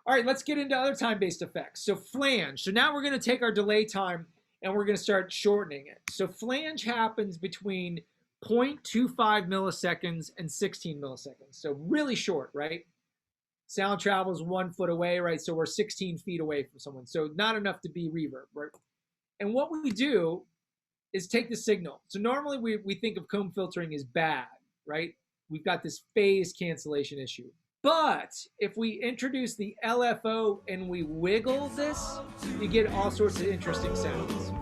All right, let's get into other time-based effects. So flange. So now we're going to take our delay time and we're going to start shortening it. So flange happens between 0.25 milliseconds and 16 milliseconds. So really short, right? Sound travels 1 foot away, right? So we're 16 feet away from someone. So not enough to be reverb, right? And what we do is take the signal. So normally we think of comb filtering as bad, right? We've got this phase cancellation issue. But if we introduce the LFO and we wiggle this, you get all sorts of interesting sounds.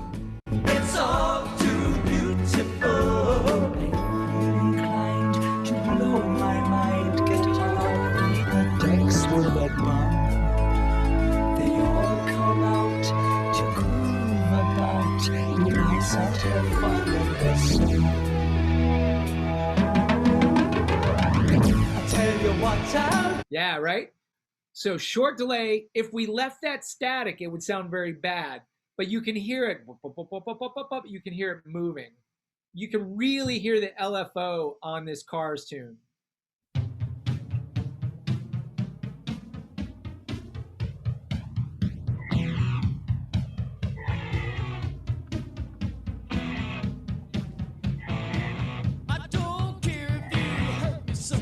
It's all too beautiful. Inclined to blow my mind, get off the decks for the bomb. They all come out to groove about. Nice out of fun in this. Yeah, right? So short delay, if we left that static, it would sound very bad, but you can hear it, you can hear it moving. You can really hear the LFO on this Cars tune.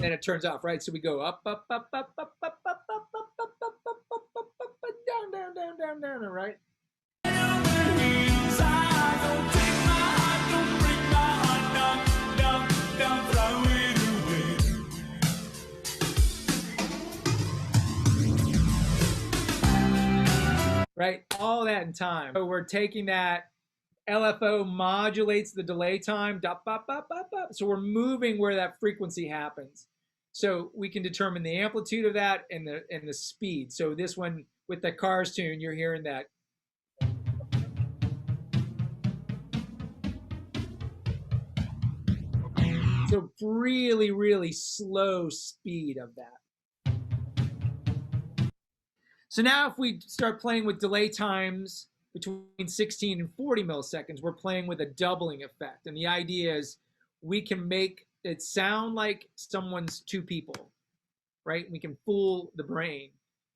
And it turns off, right? So we go up, up, up, up, up, up, up, up, up, up, up, up, up, up, up, up, down, down, down, down, down, right? Right, all that in time. So we're taking that. LFO modulates the delay time, so we're moving where that frequency happens. So we can determine the amplitude of that and the speed. So this one with the Cars tune, you're hearing that. So really, really slow speed of that. So now if we start playing with delay times between 16 and 40 milliseconds, we're playing with a doubling effect. And the idea is we can make it sound like someone's two people, right? We can fool the brain.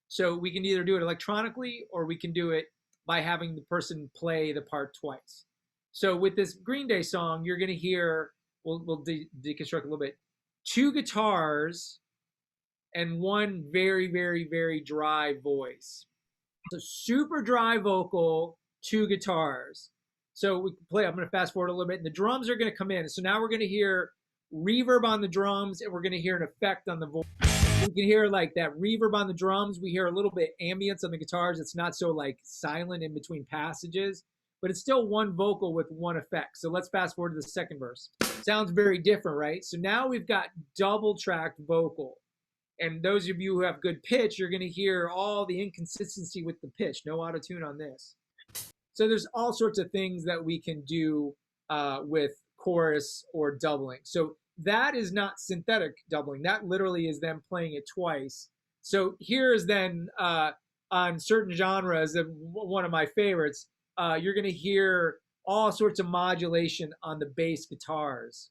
So we can either do it electronically or we can do it by having the person play the part twice. So with this Green Day song, you're gonna hear, we'll deconstruct a little bit, 2 guitars and 1 very, very, very dry voice. So super dry vocal, 2 guitars. So we can play, I'm gonna fast forward a little bit, and the drums are gonna come in. So now we're gonna hear reverb on the drums, and we're gonna hear an effect on the voice. We can hear like that reverb on the drums. We hear a little bit ambience on the guitars. It's not so like silent in between passages, but it's still 1 vocal with 1 effect. So let's fast forward to the second verse. Sounds very different, right? So now we've got double tracked vocal. And those of you who have good pitch, you're going to hear all the inconsistency with the pitch. No auto-tune on this. So there's all sorts of things that we can do with chorus or doubling. So that is not synthetic doubling. That literally is them playing it twice. So here's then on certain genres, one of my favorites, you're going to hear all sorts of modulation on the bass guitars.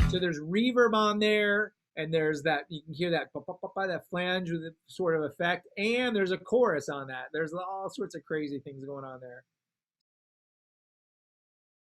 So there's reverb on there, and there's that, you can hear that, that flange with a sort of effect, and there's a chorus on that. There's all sorts of crazy things going on there.